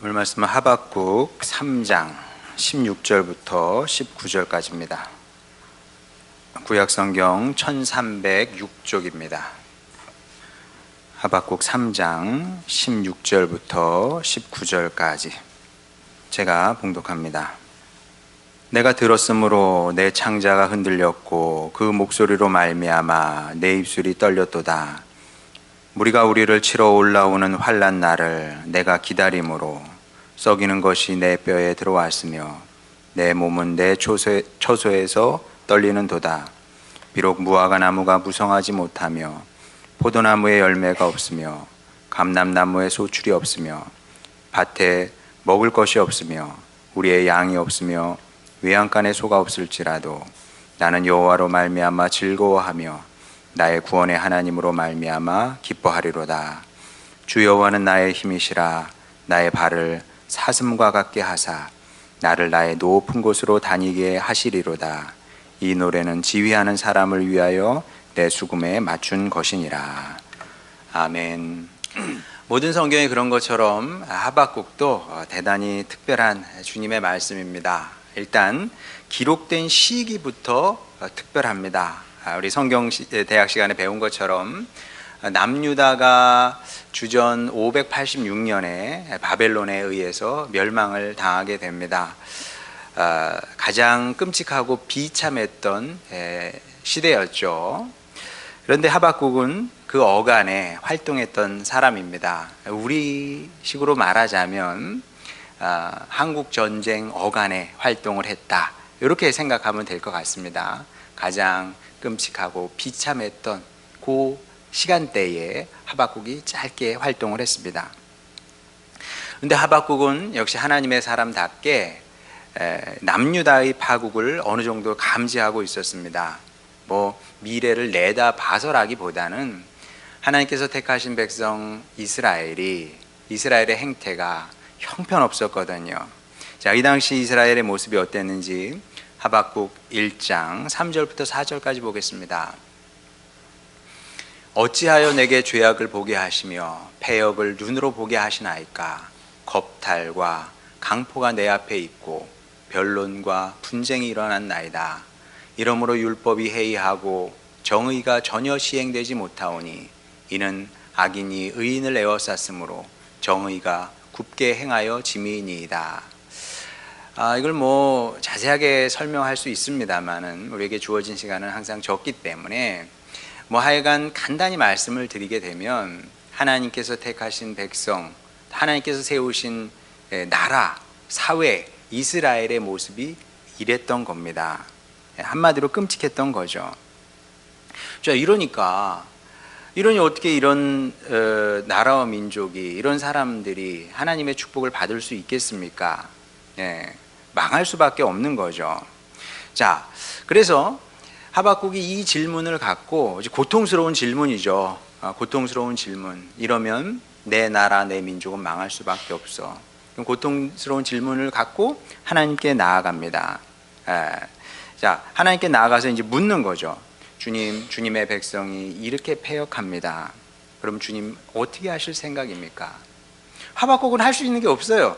오늘 말씀은 하박국 3장 16절부터 19절까지입니다. 구약성경 1306쪽입니다. 하박국 3장 16절부터 19절까지 제가 봉독합니다. 내가 들었으므로 내 창자가 흔들렸고 그 목소리로 말미암아 내 입술이 떨렸도다. 무리가 우리를 치러 올라오는 환난 날을 내가 기다림으로 썩이는 것이 내 뼈에 들어왔으며 내 몸은 내 처소에서 떨리는 도다. 비록 무화과 나무가 무성하지 못하며 포도나무에 열매가 없으며 감람나무에 소출이 없으며 밭에 먹을 것이 없으며 우리의 양이 없으며 외양간에 소가 없을지라도 나는 여호와로 말미암아 즐거워하며 나의 구원의 하나님으로 말미암아 기뻐하리로다. 주 여호와는 나의 힘이시라. 나의 발을 사슴과 같게 하사 나를 나의 높은 곳으로 다니게 하시리로다. 이 노래는 지휘하는 사람을 위하여 내 수금에 맞춘 것이니라. 아멘. 모든 성경이 그런 것처럼 하박국도 대단히 특별한 주님의 말씀입니다. 일단 기록된 시기부터 특별합니다. 우리 성경 대학 시간에 배운 것처럼 남유다가 주전 586년에 바벨론에 의해서 멸망을 당하게 됩니다. 가장 끔찍하고 비참했던 시대였죠. 그런데 하박국은 그 어간에 활동했던 사람입니다. 우리식으로 말하자면 한국 전쟁 어간에 활동을 했다, 이렇게 생각하면 될 것 같습니다. 가장 끔찍하고 비참했던 그 시간대에 하박국이 짧게 활동을 했습니다. 그런데 하박국은 역시 하나님의 사람답게 남유다의 파국을 어느 정도 감지하고 있었습니다. 미래를 내다봐서라기보다는 하나님께서 택하신 백성 이스라엘의 행태가 형편없었거든요. 자, 이 당시 이스라엘의 모습이 어땠는지 하박국 1장 3절부터 4절까지 보겠습니다. 어찌하여 내게 죄악을 보게 하시며 패역을 눈으로 보게 하시나이까. 겁탈과 강포가 내 앞에 있고 변론과 분쟁이 일어났나이다. 이러므로 율법이 해이하고 정의가 전혀 시행되지 못하오니 이는 악인이 의인을 에워쌌으므로 정의가 굽게 행하여 짐이니이다. 이걸 자세하게 설명할 수 있습니다만은 우리에게 주어진 시간은 항상 적기 때문에 하여간 간단히 말씀을 드리게 되면 하나님께서 택하신 백성, 하나님께서 세우신 나라, 사회, 이스라엘의 모습이 이랬던 겁니다. 한마디로 끔찍했던 거죠. 자, 이러니 어떻게 이런 나라와 민족이, 이런 사람들이 하나님의 축복을 받을 수 있겠습니까? 망할 수밖에 없는 거죠. 자, 그래서 하박국이 이 질문을 갖고, 고통스러운 질문이죠. 고통스러운 질문. 이러면 내 나라, 내 민족은 망할 수밖에 없어. 고통스러운 질문을 갖고 하나님께 나아갑니다. 자, 하나님께 나아가서 이제 묻는 거죠. 주님의 백성이 이렇게 패역합니다. 그럼 주님 어떻게 하실 생각입니까? 하박국은 할 수 있는 게 없어요.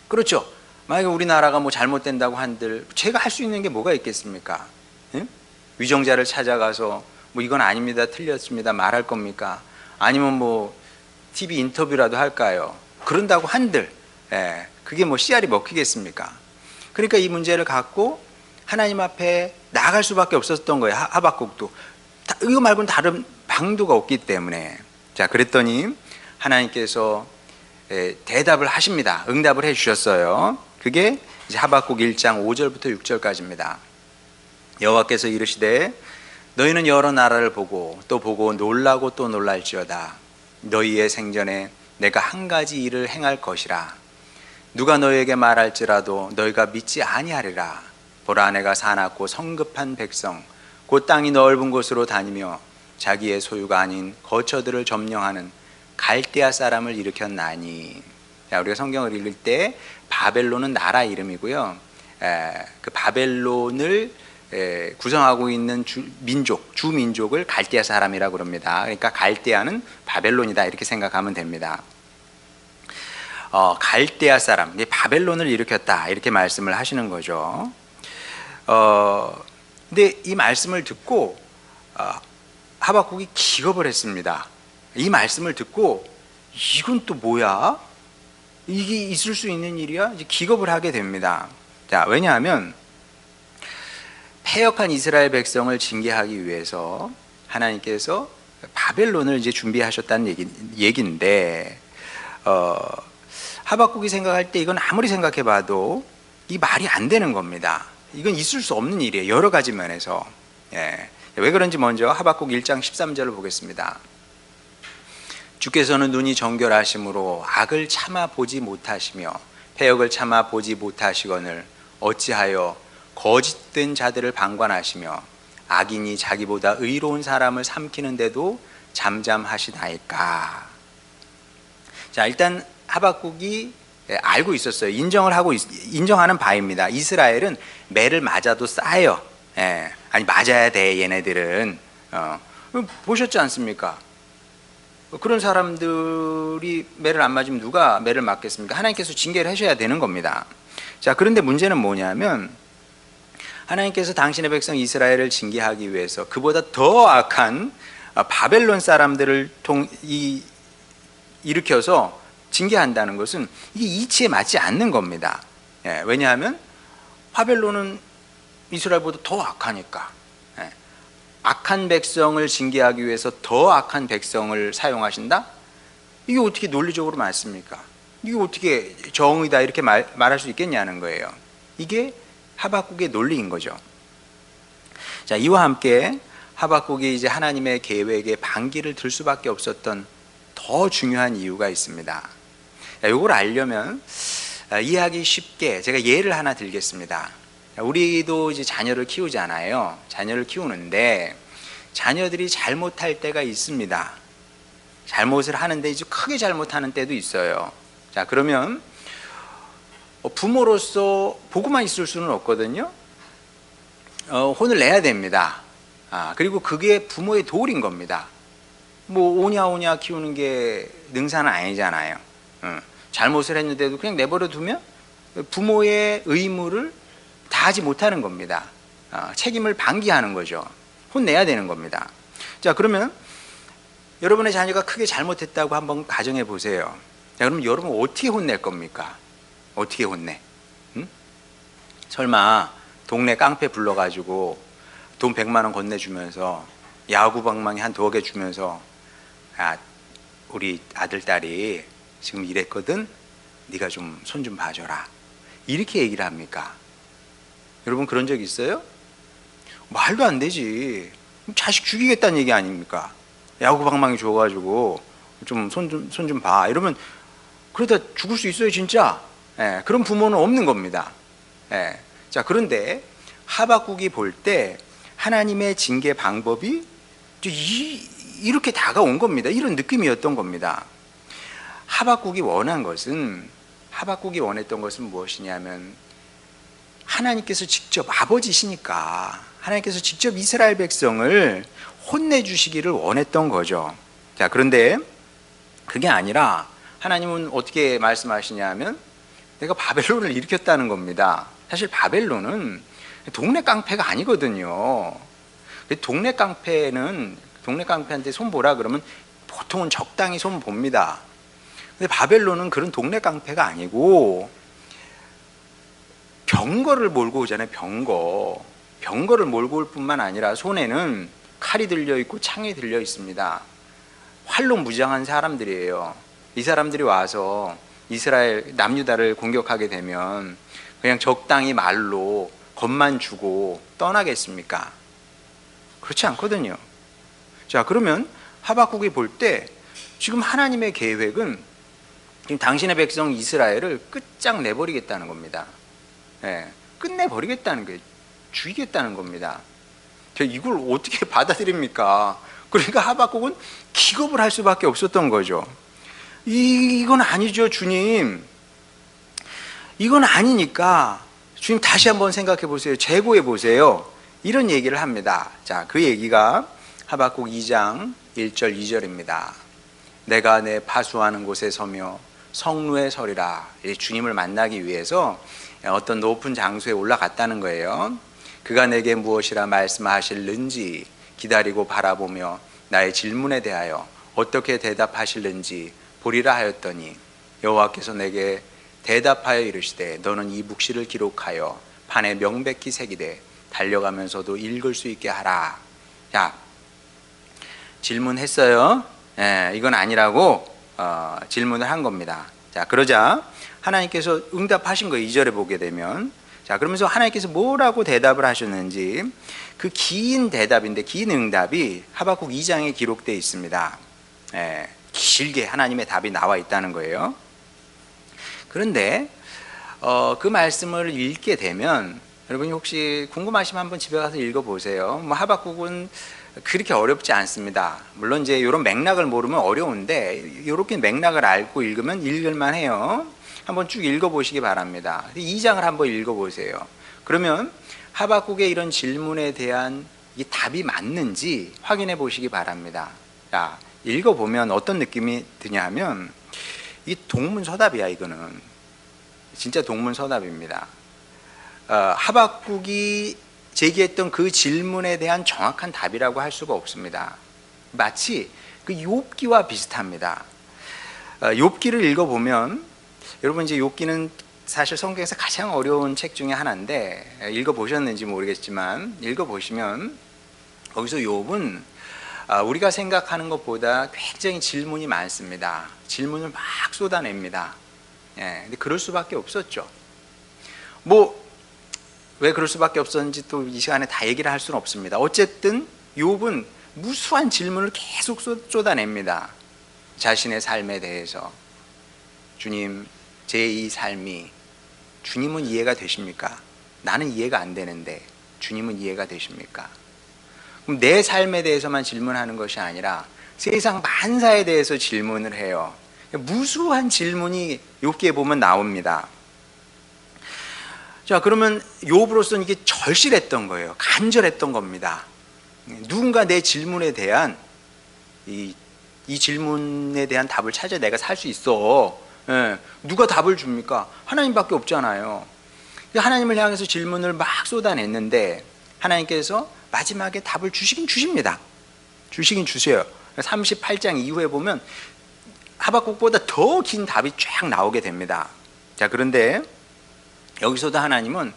그렇죠. 만약에 우리나라가 잘못된다고 한들 제가 할 수 있는 게 뭐가 있겠습니까? 응? 위정자를 찾아가서 이건 아닙니다, 틀렸습니다 말할 겁니까? 아니면 TV 인터뷰라도 할까요? 그런다고 한들 그게 씨알이 먹히겠습니까? 그러니까 이 문제를 갖고 하나님 앞에 나아갈 수밖에 없었던 거예요. 하박국도 이거 말고는 다른 방도가 없기 때문에. 자, 그랬더니 하나님께서 대답을 하십니다. 응답을 해주셨어요. 그게 이제 하박국 1장 5절부터 6절까지입니다. 여호와께서 이르시되 너희는 여러 나라를 보고 또 보고 놀라고 또 놀랄지어다. 너희의 생전에 내가 한 가지 일을 행할 것이라. 누가 너희에게 말할지라도 너희가 믿지 아니하리라. 보라, 내가 사납고 성급한 백성 곧 땅이 넓은 곳으로 다니며 자기의 소유가 아닌 거처들을 점령하는 갈대아 사람을 일으켰나니. 자, 우리가 성경을 읽을 때 바벨론은 나라 이름이고요. 그 바벨론을 구성하고 있는 주민족을 갈대아 사람이라고 그럽니다. 그러니까 갈대아는 바벨론이다, 이렇게 생각하면 됩니다. 갈대아 사람, 바벨론을 일으켰다 이렇게 말씀을 하시는 거죠. 근데 이 말씀을 듣고 하박국이 기겁을 했습니다. 이 말씀을 듣고 이건 또 뭐야? 이게 있을 수 있는 일이야? 이제 기겁을 하게 됩니다. 자, 왜냐하면 패역한 이스라엘 백성을 징계하기 위해서 하나님께서 바벨론을 이제 준비하셨다는 얘기인데, 하박국이 생각할 때 이건 아무리 생각해봐도 이 말이 안 되는 겁니다. 이건 있을 수 없는 일이에요. 여러 가지 면에서. 예. 왜 그런지 먼저 하박국 1장 13절을 보겠습니다. 주께서는 눈이 정결하심으로 악을 참아 보지 못하시며 패역을 참아 보지 못하시거늘 어찌하여 거짓된 자들을 방관하시며 악인이 자기보다 의로운 사람을 삼키는데도 잠잠하시나이까. 자, 일단 하박국이 알고 있었어요. 인정하는 바입니다. 이스라엘은 매를 맞아도 싸요. 아니 맞아야 돼 얘네들은. 보셨지 않습니까? 그런 사람들이 매를 안 맞으면 누가 매를 맞겠습니까? 하나님께서 징계를 하셔야 되는 겁니다. 자, 그런데 문제는 뭐냐면 하나님께서 당신의 백성 이스라엘을 징계하기 위해서 그보다 더 악한 바벨론 사람들을 일으켜서 징계한다는 것은 이게 이치에 맞지 않는 겁니다. 왜냐하면 바벨론은 이스라엘보다 더 악하니까. 악한 백성을 징계하기 위해서 더 악한 백성을 사용하신다? 이게 어떻게 논리적으로 맞습니까? 이게 어떻게 정의다 이렇게 말할 수 있겠냐는 거예요. 이게 하박국의 논리인 거죠. 자, 이와 함께 하박국이 이제 하나님의 계획에 반기를 들 수밖에 없었던 더 중요한 이유가 있습니다. 이걸 알려면 이해하기 쉽게 제가 예를 하나 들겠습니다. 우리도 이제 자녀를 키우잖아요. 자녀를 키우는데 자녀들이 잘못할 때가 있습니다. 잘못을 하는데 이제 크게 잘못하는 때도 있어요. 자, 그러면 부모로서 보고만 있을 수는 없거든요. 혼을 내야 됩니다. 그리고 그게 부모의 도리인 겁니다. 뭐 오냐 키우는 게 능사는 아니잖아요. 잘못을 했는데도 그냥 내버려 두면 부모의 의무를 다하지 못하는 겁니다. 책임을 방기하는 거죠. 혼내야 되는 겁니다. 자, 그러면 여러분의 자녀가 크게 잘못했다고 한번 가정해 보세요. 자, 그럼 여러분 어떻게 혼낼 겁니까? 어떻게 혼내? 설마 동네 깡패 불러가지고 돈 100만 원 건네주면서 야구 방망이 한 2개 주면서 우리 아들 딸이 지금 이랬거든? 네가 좀 손 좀 봐줘라 이렇게 얘기를 합니까? 여러분 그런 적 있어요? 말도 안 되지. 자식 죽이겠다는 얘기 아닙니까? 야구 방망이 줘가지고 좀 손 좀 봐 이러면 그러다 죽을 수 있어요 진짜. 그런 부모는 없는 겁니다. 자, 그런데 하박국이 볼 때 하나님의 징계 방법이 이렇게 다가온 겁니다. 이런 느낌이었던 겁니다. 하박국이 원했던 것은 무엇이냐면 하나님께서 직접 아버지시니까 하나님께서 직접 이스라엘 백성을 혼내주시기를 원했던 거죠. 자, 그런데 그게 아니라 하나님은 어떻게 말씀하시냐면 내가 바벨론을 일으켰다는 겁니다. 사실 바벨론은 동네 깡패가 아니거든요. 동네 깡패한테 손보라 그러면 보통은 적당히 손봅니다. 근데 바벨론은 그런 동네 깡패가 아니고 병거를 몰고 오잖아요. 병거를 몰고 올 뿐만 아니라 손에는 칼이 들려 있고 창이 들려 있습니다. 활로 무장한 사람들이에요. 이 사람들이 와서 이스라엘 남유다를 공격하게 되면 그냥 적당히 말로 겁만 주고 떠나겠습니까? 그렇지 않거든요. 자, 그러면 하박국이 볼 때 지금 하나님의 계획은 지금 당신의 백성 이스라엘을 끝장내버리겠다는 겁니다. 끝내버리겠다는 게 죽이겠다는 겁니다. 이걸 어떻게 받아들입니까? 그러니까 하박국은 기겁을 할 수밖에 없었던 거죠. 이건 아니죠, 주님. 이건 아니니까 주님 다시 한번 생각해 보세요. 재고해 보세요. 이런 얘기를 합니다. 자, 그 얘기가 하박국 2장 1절 2절입니다. 내가 내 파수하는 곳에 서며 성루에 서리라. 주님을 만나기 위해서 어떤 높은 장소에 올라갔다는 거예요. 그가 내게 무엇이라 말씀하실는지 기다리고 바라보며 나의 질문에 대하여 어떻게 대답하실는지 보리라 하였더니 여호와께서 내게 대답하여 이르시되 너는 이 묵시를 기록하여 판에 명백히 새기되 달려가면서도 읽을 수 있게 하라. 자, 질문했어요. 이건 아니라고 질문을 한 겁니다. 자, 그러자 하나님께서 응답하신 거예요. 2절에 보게 되면. 자, 그러면서 하나님께서 뭐라고 대답을 하셨는지 그 긴 대답인데, 긴 응답이 하박국 2장에 기록되어 있습니다. 길게 하나님의 답이 나와 있다는 거예요. 그런데 그 말씀을 읽게 되면 여러분이 혹시 궁금하시면 한번 집에 가서 읽어보세요. 뭐 하박국은 그렇게 어렵지 않습니다. 물론 이제 이런 맥락을 모르면 어려운데 이렇게 맥락을 알고 읽으면 읽을만 해요. 한번 쭉 읽어보시기 바랍니다. 2장을 한번 읽어보세요. 그러면 하박국의 이런 질문에 대한 이 답이 맞는지 확인해 보시기 바랍니다. 자, 읽어보면 어떤 느낌이 드냐 하면 이 동문서답이야. 이거는 진짜 동문서답입니다. 하박국이 제기했던 그 질문에 대한 정확한 답이라고 할 수가 없습니다. 마치 그 욥기와 비슷합니다. 욥기를 읽어보면 여러분 이제 욥기는 사실 성경에서 가장 어려운 책 중에 하나인데 읽어보셨는지 모르겠지만 읽어보시면 거기서 욥은 우리가 생각하는 것보다 굉장히 질문이 많습니다. 질문을 막 쏟아냅니다. 근데 그럴 수밖에 없었죠. 왜 그럴 수밖에 없었는지 또 이 시간에 다 얘기를 할 수는 없습니다. 어쨌든 욥은 무수한 질문을 계속 쏟아냅니다. 자신의 삶에 대해서. 주님, 제 이 삶이 주님은 이해가 되십니까? 나는 이해가 안 되는데 주님은 이해가 되십니까? 그럼 내 삶에 대해서만 질문하는 것이 아니라 세상 만사에 대해서 질문을 해요. 무수한 질문이 욥기에 보면 나옵니다. 자, 그러면 욥으로서는 이게 절실했던 거예요. 간절했던 겁니다. 누군가 내 질문에 대한 이 질문에 대한 답을 찾아 내가 살 수 있어. 누가 답을 줍니까? 하나님밖에 없잖아요. 하나님을 향해서 질문을 막 쏟아냈는데 하나님께서 마지막에 답을 주시긴 주십니다. 주시긴 주세요. 38장 이후에 보면 하박국보다 더 긴 답이 쫙 나오게 됩니다. 자, 그런데 여기서도 하나님은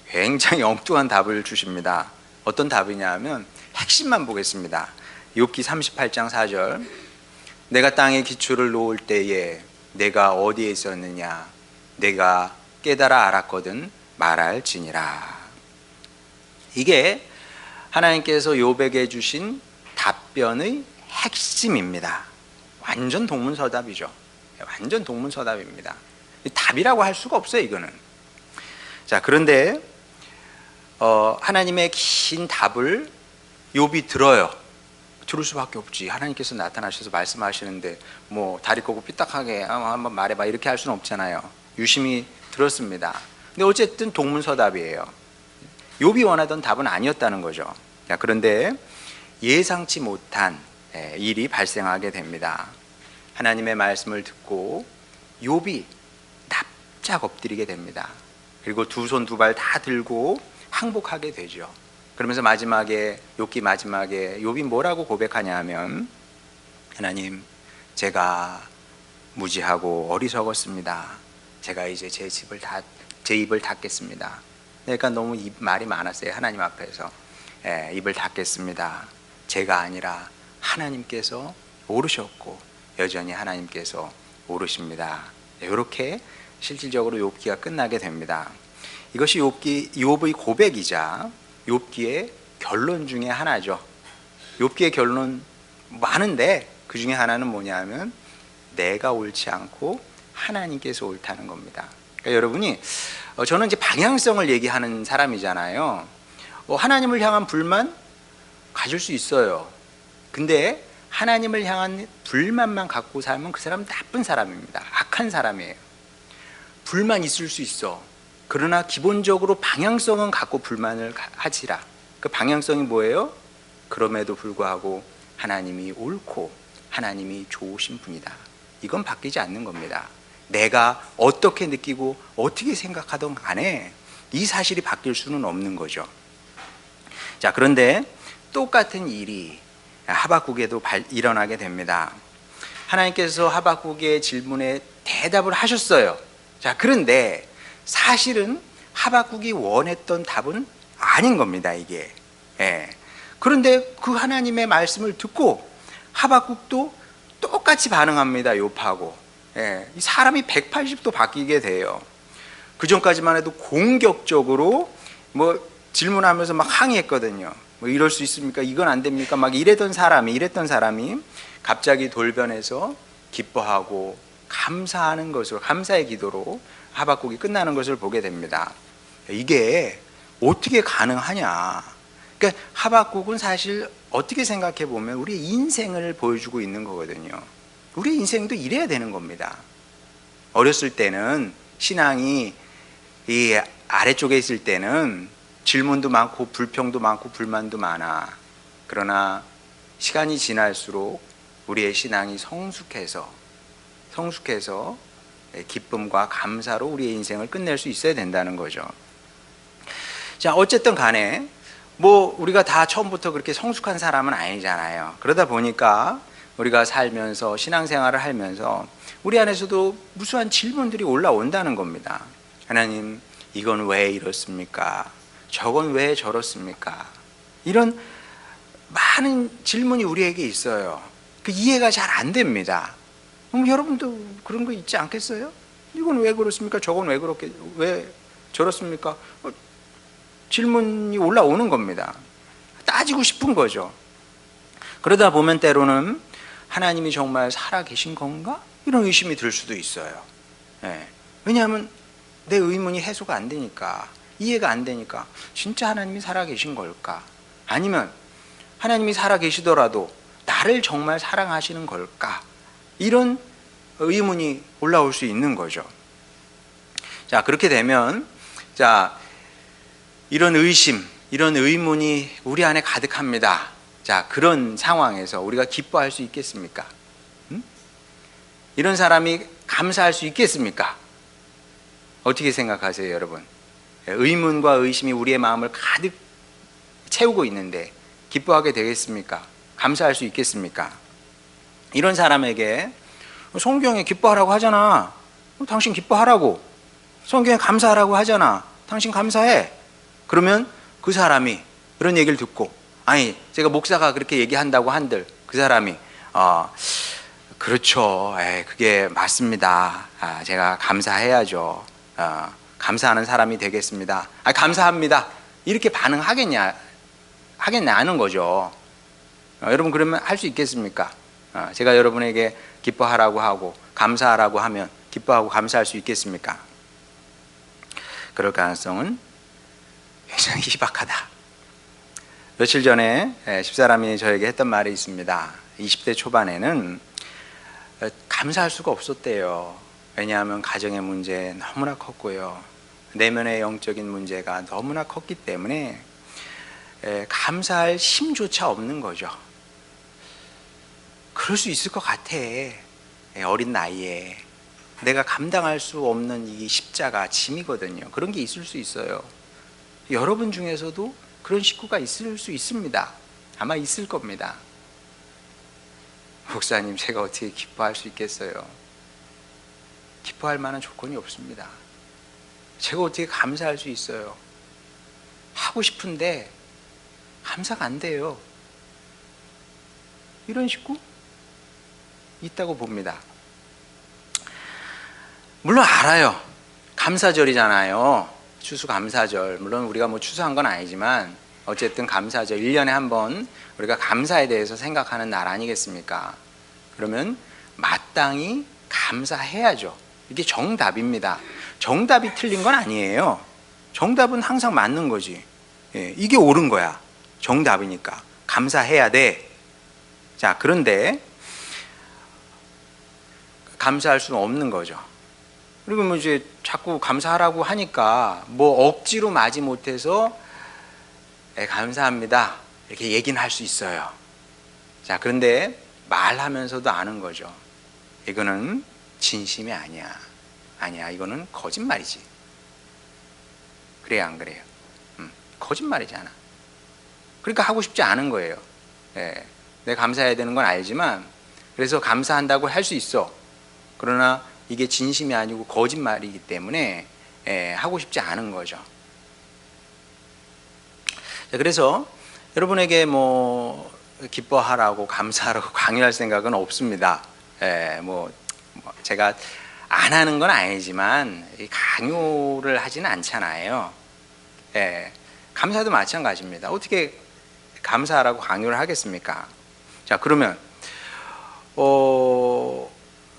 굉장히 엉뚱한 답을 주십니다. 어떤 답이냐 하면 핵심만 보겠습니다. 욥기 38장 4절 내가 땅에 기초를 놓을 때에 내가 어디에 있었느냐 내가 깨달아 알았거든 말할지니라. 이게 하나님께서 욥에게 주신 답변의 핵심입니다. 완전 동문서답이죠. 완전 동문서답입니다. 답이라고 할 수가 없어요. 이거는. 자, 그런데 하나님의 긴 답을 욥이 들어요. 들을 수밖에 없지. 하나님께서 나타나셔서 말씀하시는데 뭐 다리 꼬고 삐딱하게 한번 말해봐 이렇게 할 수는 없잖아요. 유심히 들었습니다. 근데 어쨌든 동문서답이에요. 욥이 원하던 답은 아니었다는 거죠. 자, 그런데 예상치 못한 일이 발생하게 됩니다. 하나님의 말씀을 듣고 욥이 납작 엎드리게 됩니다. 그리고 두 손 두 발 다 들고 항복하게 되죠. 그러면서 마지막에 욥기 마지막에 욥이 뭐라고 고백하냐 하면 하나님, 제가 무지하고 어리석었습니다. 제가 이제 제 입을 닫겠습니다. 그러니까 너무 말이 많았어요. 하나님 앞에서 입을 닫겠습니다. 제가 아니라 하나님께서 오르셨고 여전히 하나님께서 오르십니다. 이렇게 실질적으로 욥기가 끝나게 됩니다. 이것이 욥의 고백이자 욥기의 결론 중에 하나죠. 욥기의 결론 많은데 그 중에 하나는 뭐냐면 내가 옳지 않고 하나님께서 옳다는 겁니다. 그러니까 여러분이 저는 이제 방향성을 얘기하는 사람이잖아요. 하나님을 향한 불만 가질 수 있어요. 근데 하나님을 향한 불만만 갖고 살면 그 사람은 나쁜 사람입니다. 악한 사람이에요. 불만 있을 수 있어. 그러나 기본적으로 방향성은 갖고 불만을 하지라. 그 방향성이 뭐예요? 그럼에도 불구하고 하나님이 옳고 하나님이 좋으신 분이다. 이건 바뀌지 않는 겁니다. 내가 어떻게 느끼고 어떻게 생각하던 간에 이 사실이 바뀔 수는 없는 거죠. 자, 그런데 똑같은 일이 하박국에도 일어나게 됩니다. 하나님께서 하박국의 질문에 대답을 하셨어요. 자, 그런데 사실은 하박국이 원했던 답은 아닌 겁니다, 이게. 예. 그런데 그 하나님의 말씀을 듣고 하박국도 똑같이 반응합니다, 욥하고. 예. 이 사람이 180도 바뀌게 돼요. 그 전까지만 해도 공격적으로 뭐 질문하면서 막 항의했거든요. 뭐 이럴 수 있습니까? 이건 안 됩니까? 막 이랬던 사람이 갑자기 돌변해서 기뻐하고 감사하는 것으로, 감사의 기도로 하박국이 끝나는 것을 보게 됩니다. 이게 어떻게 가능하냐? 그러니까 하박국은 사실 어떻게 생각해 보면 우리의 인생을 보여주고 있는 거거든요. 우리의 인생도 이래야 되는 겁니다. 어렸을 때는 신앙이 이 아래쪽에 있을 때는 질문도 많고 불평도 많고 불만도 많아. 그러나 시간이 지날수록 우리의 신앙이 성숙해서 기쁨과 감사로 우리의 인생을 끝낼 수 있어야 된다는 거죠. 자, 어쨌든 간에 뭐 우리가 다 처음부터 그렇게 성숙한 사람은 아니잖아요. 그러다 보니까 우리가 살면서 신앙생활을 하면서 우리 안에서도 무수한 질문들이 올라온다는 겁니다. 하나님, 이건 왜 이렇습니까? 저건 왜 저렇습니까? 이런 많은 질문이 우리에게 있어요. 그 이해가 잘 안 됩니다. 그럼 여러분도 그런 거 있지 않겠어요? 이건 왜 그렇습니까? 저건 왜 저렇습니까? 질문이 올라오는 겁니다. 따지고 싶은 거죠. 그러다 보면 때로는 하나님이 정말 살아계신 건가? 이런 의심이 들 수도 있어요. 예. 왜냐하면 내 의문이 해소가 안 되니까, 이해가 안 되니까 진짜 하나님이 살아계신 걸까? 아니면 하나님이 살아계시더라도 나를 정말 사랑하시는 걸까? 이런 의문이 올라올 수 있는 거죠. 자, 그렇게 되면 이런 의심, 이런 의문이 우리 안에 가득합니다. 자, 그런 상황에서 우리가 기뻐할 수 있겠습니까? 이런 사람이 감사할 수 있겠습니까? 어떻게 생각하세요, 여러분? 의문과 의심이 우리의 마음을 가득 채우고 있는데 기뻐하게 되겠습니까? 감사할 수 있겠습니까? 이런 사람에게 성경에 기뻐하라고 하잖아. 당신 기뻐하라고. 성경에 감사하라고 하잖아. 당신 감사해. 그러면 그 사람이 그런 얘기를 듣고, 아니, 제가 목사가 그렇게 얘기한다고 한들 그 사람이 그렇죠. 그게 맞습니다. 제가 감사해야죠. 감사하는 사람이 되겠습니다. 감사합니다. 이렇게 반응하겠냐는 거죠. 여러분, 그러면 할 수 있겠습니까? 제가 여러분에게 기뻐하라고 하고 감사하라고 하면 기뻐하고 감사할 수 있겠습니까? 그럴 가능성은 굉장히 희박하다. 며칠 전에 집사람이 저에게 했던 말이 있습니다. 20대 초반에는 감사할 수가 없었대요. 왜냐하면 가정의 문제 너무나 컸고요. 내면의 영적인 문제가 너무나 컸기 때문에 감사할 힘조차 없는 거죠. 그럴 수 있을 것 같아. 어린 나이에 내가 감당할 수 없는 이 십자가 짐이거든요. 그런 게 있을 수 있어요. 여러분 중에서도 그런 식구가 있을 수 있습니다. 아마 있을 겁니다. 목사님, 제가 어떻게 기뻐할 수 있겠어요? 기뻐할 만한 조건이 없습니다. 제가 어떻게 감사할 수 있어요? 하고 싶은데 감사가 안 돼요. 이런 식구 있다고 봅니다. 물론 알아요. 감사절이잖아요. 추수감사절. 물론 우리가 뭐 추수한 건 아니지만 어쨌든 감사절, 1년에 한 번 우리가 감사에 대해서 생각하는 날 아니겠습니까? 그러면 마땅히 감사해야죠. 이게 정답입니다. 정답이 틀린 건 아니에요. 정답은 항상 맞는 거지. 이게 옳은 거야. 정답이니까 감사해야 돼. 자, 그런데 감사할 수는 없는 거죠. 그리고 뭐 이제 자꾸 감사하라고 하니까 뭐 억지로 마지 못해서 감사합니다 이렇게 얘기는 할 수 있어요. 자, 그런데 말하면서도 아는 거죠. 이거는 진심이 아니야. 아니야, 이거는 거짓말이지. 그래요, 안 그래요? 거짓말이잖아. 그러니까 하고 싶지 않은 거예요. 예, 내가 감사해야 되는 건 알지만, 그래서 감사한다고 할 수 있어. 그러나 이게 진심이 아니고 거짓말이기 때문에 하고 싶지 않은 거죠. 자, 그래서 여러분에게 뭐 기뻐하라고 감사하라고 강요할 생각은 없습니다. 제가 안 하는 건 아니지만 강요를 하지는 않잖아요. 감사도 마찬가지입니다. 어떻게 감사하라고 강요를 하겠습니까? 자, 그러면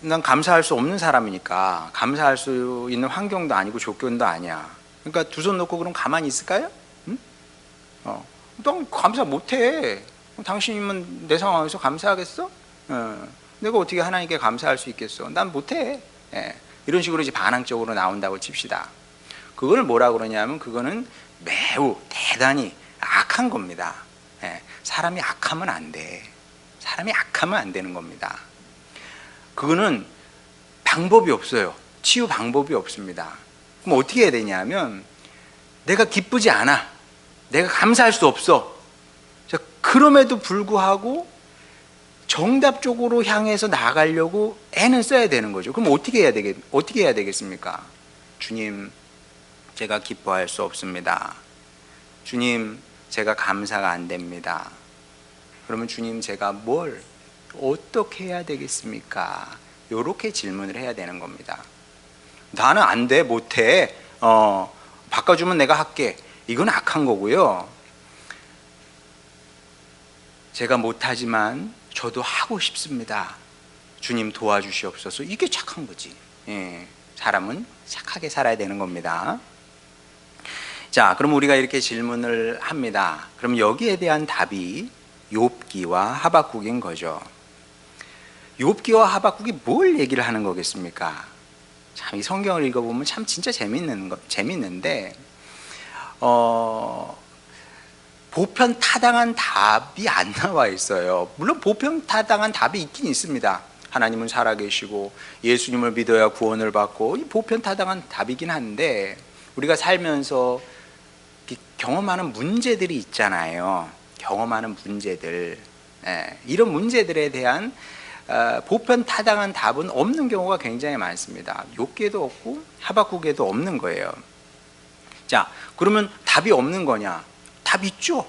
난 감사할 수 없는 사람이니까 감사할 수 있는 환경도 아니고 조건도 아니야. 그러니까 두 손 놓고 그럼 가만히 있을까요? 응? 넌 감사 못해. 당신이면 내 상황에서 감사하겠어? 내가 어떻게 하나님께 감사할 수 있겠어? 난 못해. 이런 식으로 이제 반항적으로 나온다고 칩시다. 그걸 뭐라 그러냐면 그거는 매우 대단히 악한 겁니다. 사람이 악하면 안 돼. 사람이 악하면 안 되는 겁니다. 그거는 방법이 없어요. 치유 방법이 없습니다. 그럼 어떻게 해야 되냐면 내가 기쁘지 않아. 내가 감사할 수 없어. 자, 그럼에도 불구하고 정답 쪽으로 향해서 나가려고 애는 써야 되는 거죠. 그럼 어떻게 해야 되겠습니까? 주님, 제가 기뻐할 수 없습니다. 주님, 제가 감사가 안 됩니다. 그러면 주님, 제가 뭘 어떻게 해야 되겠습니까? 이렇게 질문을 해야 되는 겁니다. 나는 안 돼, 못해. 바꿔주면 내가 할게. 이건 악한 거고요. 제가 못하지만 저도 하고 싶습니다. 주님 도와주시옵소서. 이게 착한 거지. 사람은 착하게 살아야 되는 겁니다. 자, 그럼 우리가 이렇게 질문을 합니다. 그럼 여기에 대한 답이 욥기와 하박국인 거죠. 욥기와 하박국이 뭘 얘기를 하는 거겠습니까? 참, 이 성경을 읽어보면 참 진짜 재밌는데 보편타당한 답이 안 나와 있어요. 물론 보편타당한 답이 있긴 있습니다. 하나님은 살아계시고 예수님을 믿어야 구원을 받고, 이 보편타당한 답이긴 한데 우리가 살면서 경험하는 문제들이 있잖아요. 경험하는 문제들, 이런 문제들에 대한 보편타당한 답은 없는 경우가 굉장히 많습니다. 욥기에도 없고 하박국에도 없는 거예요. 자, 그러면 답이 없는 거냐? 답 있죠.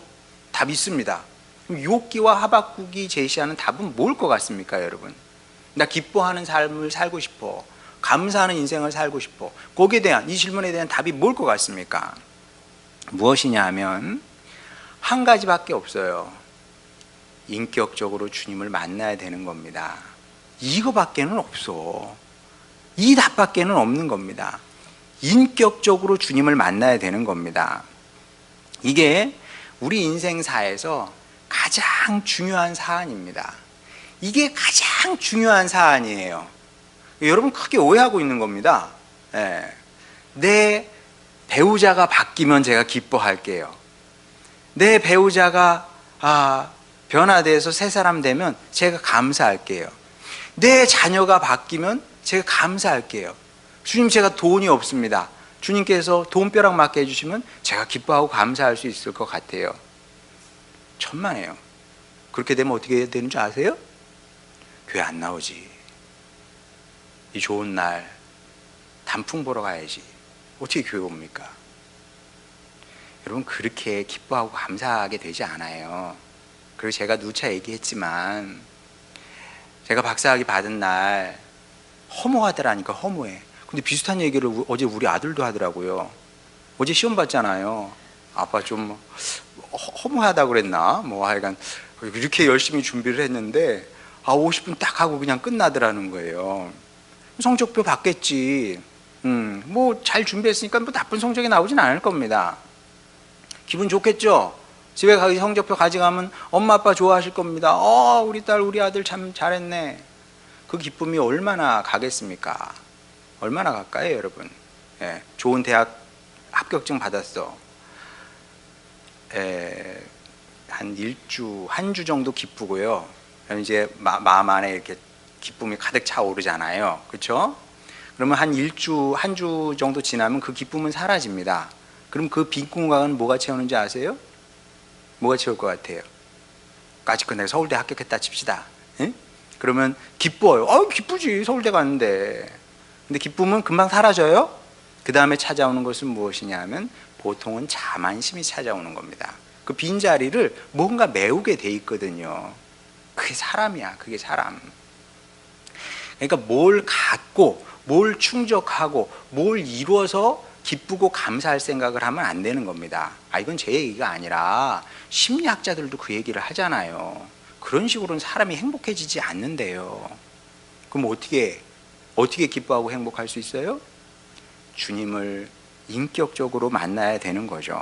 답 있습니다. 그럼 욥기와 하박국이 제시하는 답은 뭘 것 같습니까, 여러분? 나 기뻐하는 삶을 살고 싶어. 감사하는 인생을 살고 싶어. 거기에 대한, 이 질문에 대한 답이 뭘 것 같습니까? 무엇이냐 하면 한 가지밖에 없어요. 인격적으로 주님을 만나야 되는 겁니다. 이거밖에는 없어. 이 답밖에는 없는 겁니다. 인격적으로 주님을 만나야 되는 겁니다. 이게 우리 인생사에서 가장 중요한 사안입니다. 이게 가장 중요한 사안이에요. 여러분 크게 오해하고 있는 겁니다. 내 배우자가 바뀌면 제가 기뻐할게요. 내 배우자가 변화돼서 새 사람 되면 제가 감사할게요. 내 자녀가 바뀌면 제가 감사할게요. 주님, 제가 돈이 없습니다. 주님께서 돈벼락 맞게 해주시면 제가 기뻐하고 감사할 수 있을 것 같아요. 천만에요. 그렇게 되면 어떻게 해야 되는 줄 아세요? 교회 안 나오지. 이 좋은 날 단풍 보러 가야지. 어떻게 교회 옵니까? 여러분, 그렇게 기뻐하고 감사하게 되지 않아요. 그리고 제가 누차 얘기했지만 제가 박사학위 받은 날 허무하더라니까. 허무해. 근데 비슷한 얘기를 어제 우리 아들도 하더라고요. 어제 시험 봤잖아요. 아빠 좀 허무하다고 그랬나? 뭐 하여간 이렇게 열심히 준비를 했는데 50분 딱 하고 그냥 끝나더라는 거예요. 성적표 받겠지. 뭐 잘 준비했으니까 뭐 나쁜 성적이 나오진 않을 겁니다. 기분 좋겠죠? 집에 가기 성적표 가져가면 엄마 아빠 좋아하실 겁니다. 우리 딸 우리 아들 참 잘했네. 그 기쁨이 얼마나 가겠습니까? 얼마나 갈까요, 여러분? 좋은 대학 합격증 받았어. 한 주 정도 기쁘고요. 이제 마음 안에 이렇게 기쁨이 가득 차오르잖아요. 그렇죠? 그러면 한 일주, 한 주 정도 지나면 그 기쁨은 사라집니다. 그럼 그 빈 공간은 뭐가 채우는지 아세요? 뭐가 채울 것 같아요? 아직도 내가 서울대 합격했다 칩시다. 응? 그러면 기뻐요. 기쁘지. 서울대 갔는데. 근데 기쁨은 금방 사라져요. 그 다음에 찾아오는 것은 무엇이냐 하면 보통은 자만심이 찾아오는 겁니다. 그 빈자리를 뭔가 메우게 돼 있거든요. 그게 사람이야. 그게 사람. 그러니까 뭘 갖고 뭘 충족하고 뭘 이루어서 기쁘고 감사할 생각을 하면 안 되는 겁니다. 이건 제 얘기가 아니라 심리학자들도 그 얘기를 하잖아요. 그런 식으로는 사람이 행복해지지 않는데요. 그럼 어떻게 기뻐하고 행복할 수 있어요? 주님을 인격적으로 만나야 되는 거죠.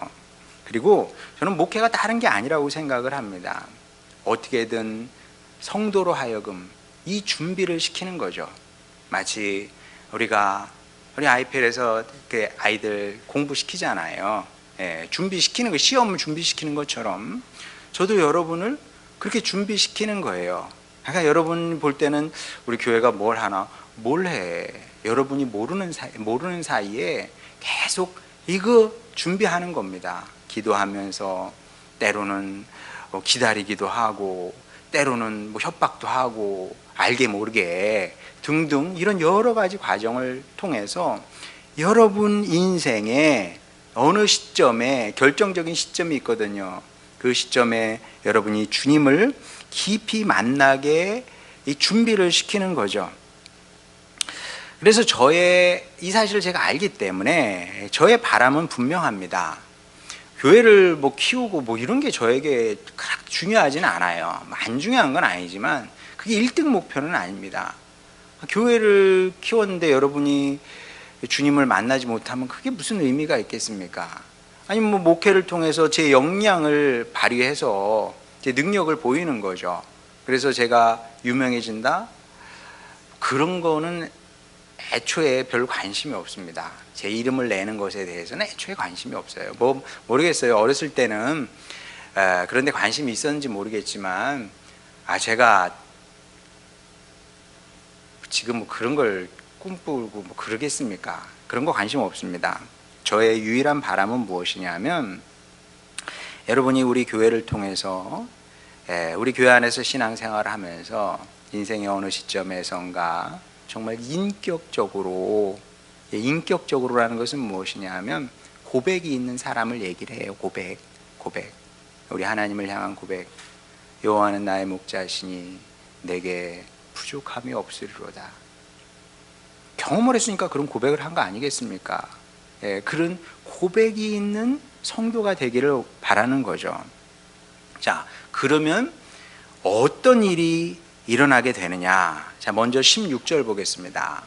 그리고 저는 목회가 다른 게 아니라고 생각을 합니다. 어떻게든 성도로 하여금 이 준비를 시키는 거죠. 마치 우리 아이패드에서 아이들 공부시키잖아요. 준비시키는 거, 시험을 준비시키는 것처럼 저도 여러분을 그렇게 준비시키는 거예요. 그러니까 여러분 볼 때는 우리 교회가 뭘 하나, 뭘 해. 여러분이 모르는 사이에 계속 이거 준비하는 겁니다. 기도하면서 때로는 기다리기도 하고 때로는 협박도 하고 알게 모르게 등등 이런 여러 가지 과정을 통해서 여러분 인생에 어느 시점에 결정적인 시점이 있거든요. 그 시점에 여러분이 주님을 깊이 만나게 이 준비를 시키는 거죠. 그래서 이 사실을 제가 알기 때문에 저의 바람은 분명합니다. 교회를 키우고 이런 게 저에게 그렇게 중요하지는 않아요. 안 중요한 건 아니지만 그게 1등 목표는 아닙니다. 교회를 키웠는데 여러분이 주님을 만나지 못하면 그게 무슨 의미가 있겠습니까? 아니면 목회를 통해서 제 역량을 발휘해서 제 능력을 보이는 거죠. 그래서 제가 유명해진다? 그런 거는 애초에 별 관심이 없습니다. 제 이름을 내는 것에 대해서는 애초에 관심이 없어요. 모르겠어요. 어렸을 때는 그런데 관심이 있었는지 모르겠지만 제가 지금 그런 걸 꿈꾸고 그러겠습니까? 그런 거 관심 없습니다. 저의 유일한 바람은 무엇이냐면 여러분이 우리 교회를 통해서 우리 교회 안에서 신앙생활을 하면서 인생의 어느 시점에선가 정말 인격적으로라는 것은 무엇이냐 하면 고백이 있는 사람을 얘기를 해요. 고백. 우리 하나님을 향한 고백. 여호와는 나의 목자시니 내게 부족함이 없으리로다. 경험을 했으니까 그런 고백을 한 거 아니겠습니까? 그런 고백이 있는 성도가 되기를 바라는 거죠. 자, 그러면 어떤 일이 일어나게 되느냐? 자, 먼저 16절 보겠습니다.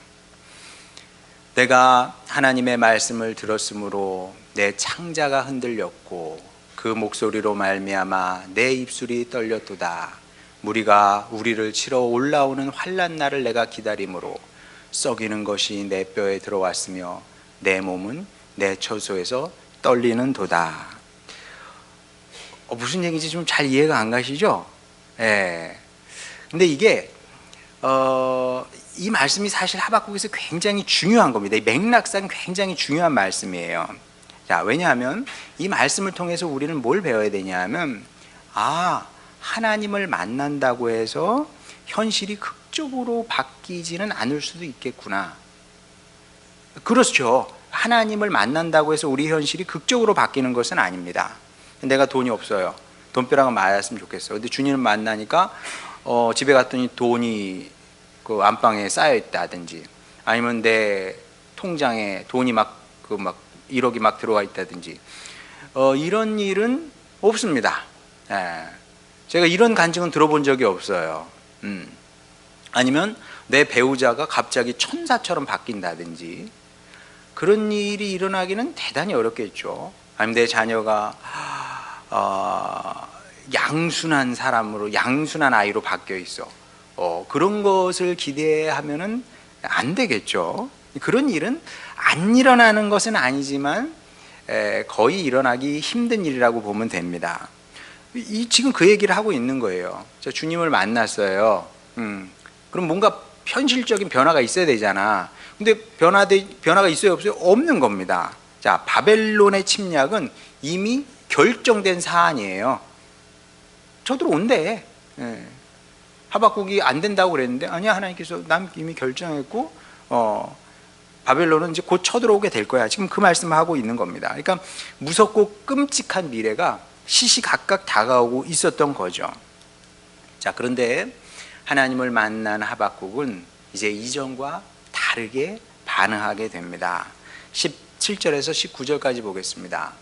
내가 하나님의 말씀을 들었으므로 내 창자가 흔들렸고 그 목소리로 말미암아 내 입술이 떨렸도다. 무리가 우리를 치러 올라오는 환난 날을 내가 기다림으로 썩이는 것이 내 뼈에 들어왔으며 내 몸은 내 처소에서 떨리는 도다. 무슨 얘기인지 좀 잘 이해가 안 가시죠? 근데 이게 이 말씀이 사실 하박국에서 굉장히 중요한 겁니다. 이 맥락상 굉장히 중요한 말씀이에요. 자, 왜냐하면 이 말씀을 통해서 우리는 뭘 배워야 되냐 하면 하나님을 만난다고 해서 현실이 극적으로 바뀌지는 않을 수도 있겠구나. 그렇죠. 하나님을 만난다고 해서 우리 현실이 극적으로 바뀌는 것은 아닙니다. 내가 돈이 없어요. 돈벼락은 맞았으면 좋겠어. 근데 주님을 만나니까 집에 갔더니 돈이 그 안방에 쌓여 있다든지 아니면 내 통장에 돈이 1억이 막 들어와 있다든지 이런 일은 없습니다. 제가 이런 간증은 들어본 적이 없어요. 아니면 내 배우자가 갑자기 천사처럼 바뀐다든지 그런 일이 일어나기는 대단히 어렵겠죠. 아니면 내 자녀가 양순한 사람으로, 양순한 아이로 바뀌어 있어. 그런 것을 기대하면은 안 되겠죠. 그런 일은 안 일어나는 것은 아니지만 거의 일어나기 힘든 일이라고 보면 됩니다. 지금 그 얘기를 하고 있는 거예요. 저 주님을 만났어요. 그럼 뭔가 현실적인 변화가 있어야 되잖아. 근데 변화가 있어요, 없어요? 없는 겁니다. 자, 바벨론의 침략은 이미 결정된 사안이에요. 쳐들어온대. 예. 하박국이 안 된다고 그랬는데, 아니야, 하나님께서 난 이미 결정했고 바벨론은 이제 곧 쳐들어오게 될 거야. 지금 그 말씀을 하고 있는 겁니다. 그러니까 무섭고 끔찍한 미래가 시시각각 다가오고 있었던 거죠. 자, 그런데 하나님을 만난 하박국은 이제 이전과 다르게 반응하게 됩니다. 17절에서 19절까지 보겠습니다.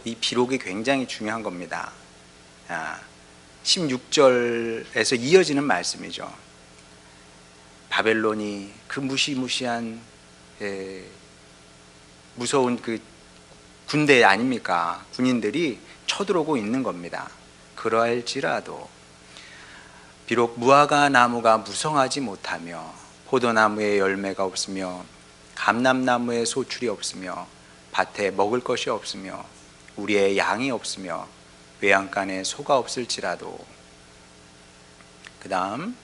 이 비록이 굉장히 중요한 겁니다. 16절에서 이어지는 말씀이죠. 바벨론이 그 무시무시한 무서운 그 군대 아닙니까? 군인들이 쳐들어오고 있는 겁니다. 그러할지라도 비록 무화과 나무가 무성하지 못하며 포도나무에 열매가 없으며 감람나무에 소출이 없으며 밭에 먹을 것이 없으며 우리의 양이 없으며 외양간에 소가 없을지라도, 그 다음,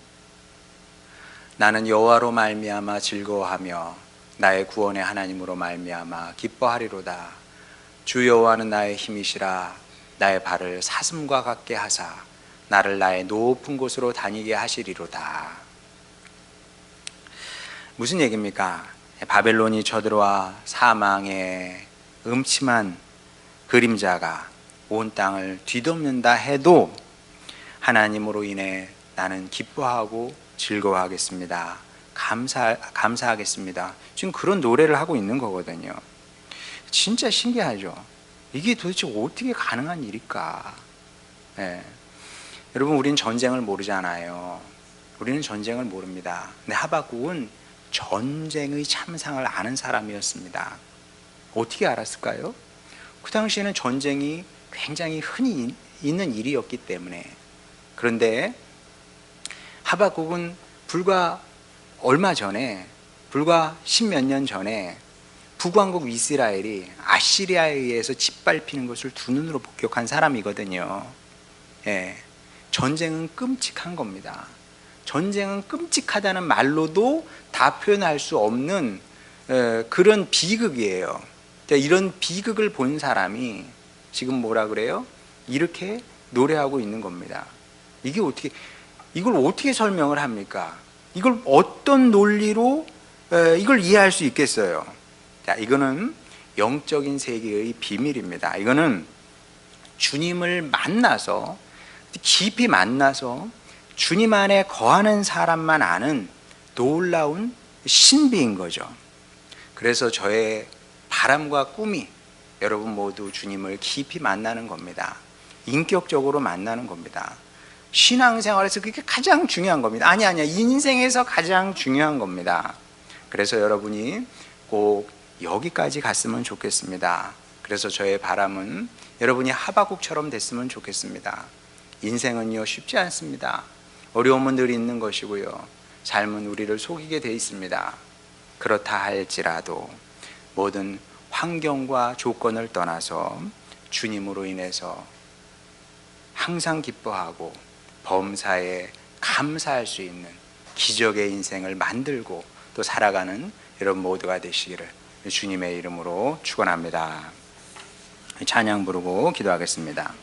나는 여호와로 말미암아 즐거워하며 나의 구원의 하나님으로 말미암아 기뻐하리로다. 주 여호와는 나의 힘이시라. 나의 발을 사슴과 같게 하사 나를 나의 높은 곳으로 다니게 하시리로다. 무슨 얘기입니까? 바벨론이 쳐들어와 사망의 음침한 그림자가 온 땅을 뒤덮는다 해도 하나님으로 인해 나는 기뻐하고 즐거워하겠습니다. 감사하겠습니다. 지금 그런 노래를 하고 있는 거거든요. 진짜 신기하죠. 이게 도대체 어떻게 가능한 일일까? 여러분, 우리는 전쟁을 모르잖아요. 우리는 전쟁을 모릅니다. 근데 하박국은 전쟁의 참상을 아는 사람이었습니다. 어떻게 알았을까요? 그 당시에는 전쟁이 굉장히 흔히 있는 일이었기 때문에. 그런데 하박국은 불과 얼마 전에, 불과 십몇 년 전에 북왕국 이스라엘이 아시리아에 의해서 짓밟히는 것을 두 눈으로 목격한 사람이거든요. 전쟁은 끔찍한 겁니다. 전쟁은 끔찍하다는 말로도 다 표현할 수 없는 그런 비극이에요. 이런 비극을 본 사람이 지금 뭐라 그래요? 이렇게 노래하고 있는 겁니다. 이걸 어떻게 설명을 합니까? 이걸 어떤 논리로 이걸 이해할 수 있겠어요? 자, 이거는 영적인 세계의 비밀입니다. 이거는 주님을 만나서, 깊이 만나서 주님 안에 거하는 사람만 아는 놀라운 신비인 거죠. 그래서 저의 바람과 꿈이 여러분 모두 주님을 깊이 만나는 겁니다. 인격적으로 만나는 겁니다. 신앙생활에서 그게 가장 중요한 겁니다. 아니야, 인생에서 가장 중요한 겁니다. 그래서 여러분이 꼭 여기까지 갔으면 좋겠습니다. 그래서 저의 바람은 여러분이 하박국처럼 됐으면 좋겠습니다. 인생은요, 쉽지 않습니다. 어려움은 늘 있는 것이고요, 삶은 우리를 속이게 돼 있습니다. 그렇다 할지라도 모든 환경과 조건을 떠나서 주님으로 인해서 항상 기뻐하고 범사에 감사할 수 있는 기적의 인생을 만들고 또 살아가는 여러분 모두가 되시기를 주님의 이름으로 축원합니다. 찬양 부르고 기도하겠습니다.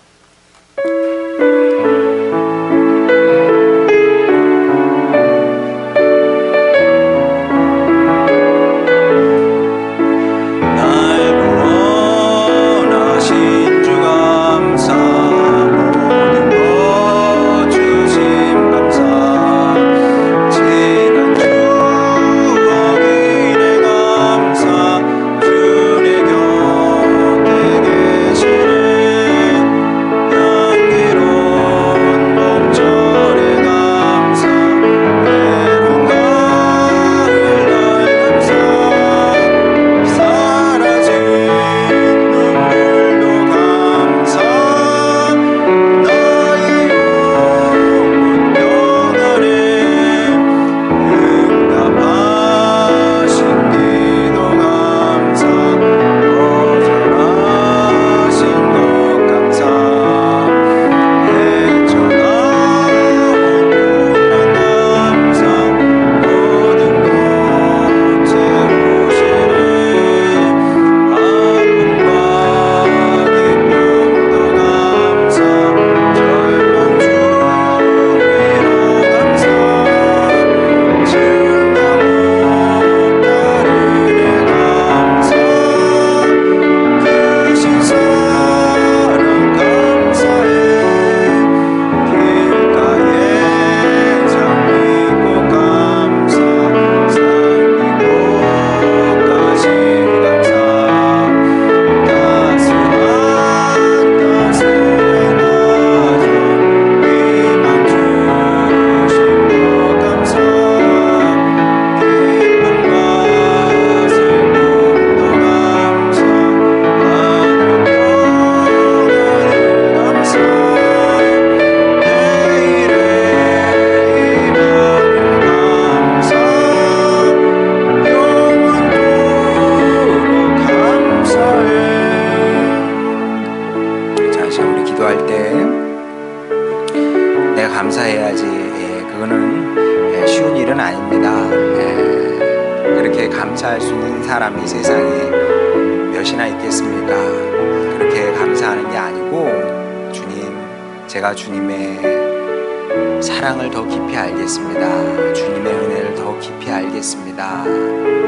감사할 수 있는 사람이 세상에 몇이나 있겠습니까? 그렇게 감사하는 게 아니고, 주님, 제가 주님의 사랑을 더 깊이 알겠습니다. 주님의 은혜를 더 깊이 알겠습니다.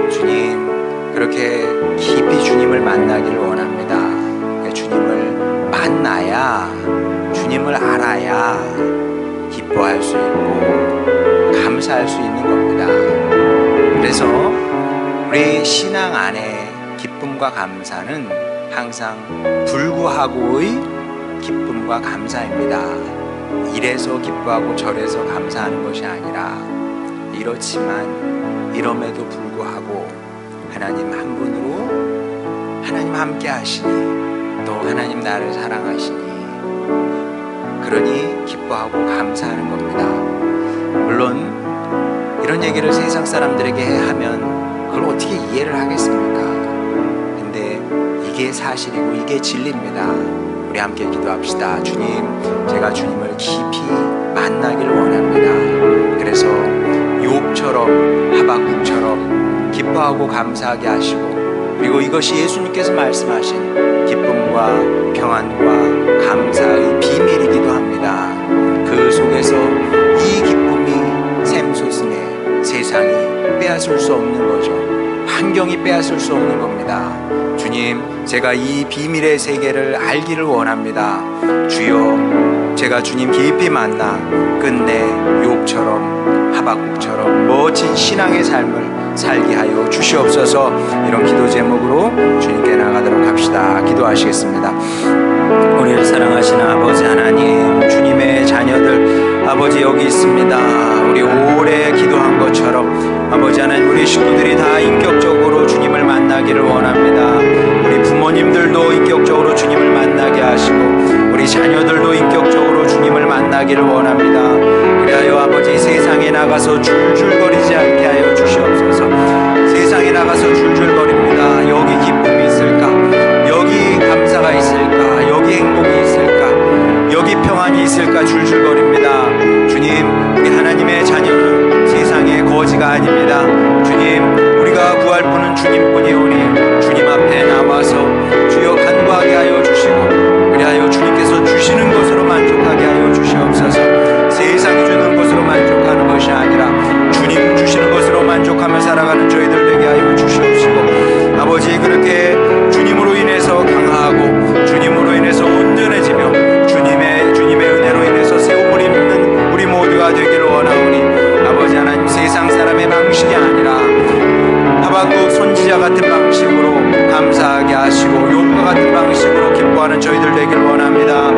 주님, 그렇게 깊이 주님을 만나기를 원합니다. 주님을 만나야, 주님을 알아야 기뻐할 수 있고 감사할 수 있는 겁니다. 그래서 우리 신앙 안에 기쁨과 감사는 항상 불구하고의 기쁨과 감사입니다. 이래서 기뻐하고 저래서 감사하는 것이 아니라, 이렇지만 이럼에도 불구하고 하나님 한 분으로 하나님 함께 하시니, 또 하나님 나를 사랑하시니, 그러니 기뻐하고 감사하는 겁니다. 물론 이런 얘기를 세상 사람들에게 하면 그걸 어떻게 이해를 하겠습니까? 근데 이게 사실이고 이게 진리입니다. 우리 함께 기도합시다. 주님, 제가 주님을 깊이 만나기를 원합니다. 그래서 욥처럼, 하박국처럼 기뻐하고 감사하게 하시고, 그리고 이것이 예수님께서 말씀하신 기쁨과 평안과 감사의 비밀이기도 합니다. 그 속에서 이 기쁨이 샘솟음에 세상이 빼앗을 수 없는 거죠. 환경이 빼앗을 수 없는 겁니다. 주님, 제가 이 비밀의 세계를 알기를 원합니다. 주여, 제가 주님 깊이 만나 끝내 욥처럼 하박국처럼 멋진 신앙의 삶을 살게 하여 주시옵소서. 이런 기도 제목으로 주님께 나가도록 합시다. 기도하시겠습니다. 우리를 사랑하시는 아버지 하나님, 주님의 자녀들, 아버지 여기 있습니다. 우리 오래 기도한 것처럼 아버지 하나님, 우리 식구들이 다 인격적으로 주님을 만나기를 원합니다. 우리 부모님들도 인격적으로 주님을 만나게 하시고, 우리 자녀들도 인격적으로 주님을 만나기를 원합니다. 그리하여 아버지, 세상에 나가서 줄줄거리지 않게 하여 주시옵소서. 세상에 나가서 줄줄거립니다. 여기 기쁨이 있을까? 여기 감사가 있을까? 여기 행복이 있을까? 여기 평안이 있을까? 줄줄거립니다. 주님, 우리 하나님의 자녀는 세상의 거지가 아닙니다. 주님, 우리가 구할 분은 주님뿐이오니 주님 앞에 나와서 주여 간구하게 하여 주시고, 그리하여 주님께서 주시는 것으로 만족하게 하여 주시옵소서. 세상이 주는 것으로 만족하는 것이 아니라 주님 주시는 것으로 만족하며 살아가는 저희들 되게 하여 주시옵시고, 아버지, 그렇게 주님으로 인해서 강하고 주님으로 인해서 온전해지며 주님의 은혜로 인해서 세움을 입는 우리 모두가 되기를 원하오니, 아버지 하나님, 세상 사람의 방식이 아니라 하박국 선지자 같은 방식으로 감사하게 하시고, 욥과 같은 방식으로 기뻐하는 저희들 되길 원합니다.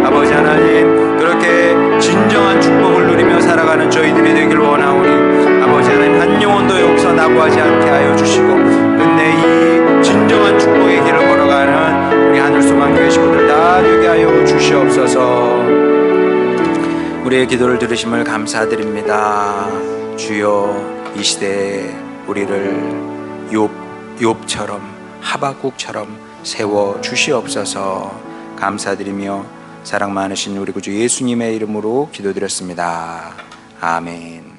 아버지 하나님, 그렇게 진정한 축복을 누리며 살아가는 저희들이 되길 원하오니, 아버지 하나님, 한 영혼도 여기서 낙오하지 않게 하여 주시고, 끝내 이 진정한 축복의 길을 걸어가는 우리 하늘소망교회 식구들 다 되게 하여 주시옵소서. 우리의 기도를 들으심을 감사드립니다. 주여, 이 시대에 우리를 욥처럼 하박국처럼 세워 주시옵소서. 감사드리며 사랑 많으신 우리 구주 예수님의 이름으로 기도드렸습니다. 아멘.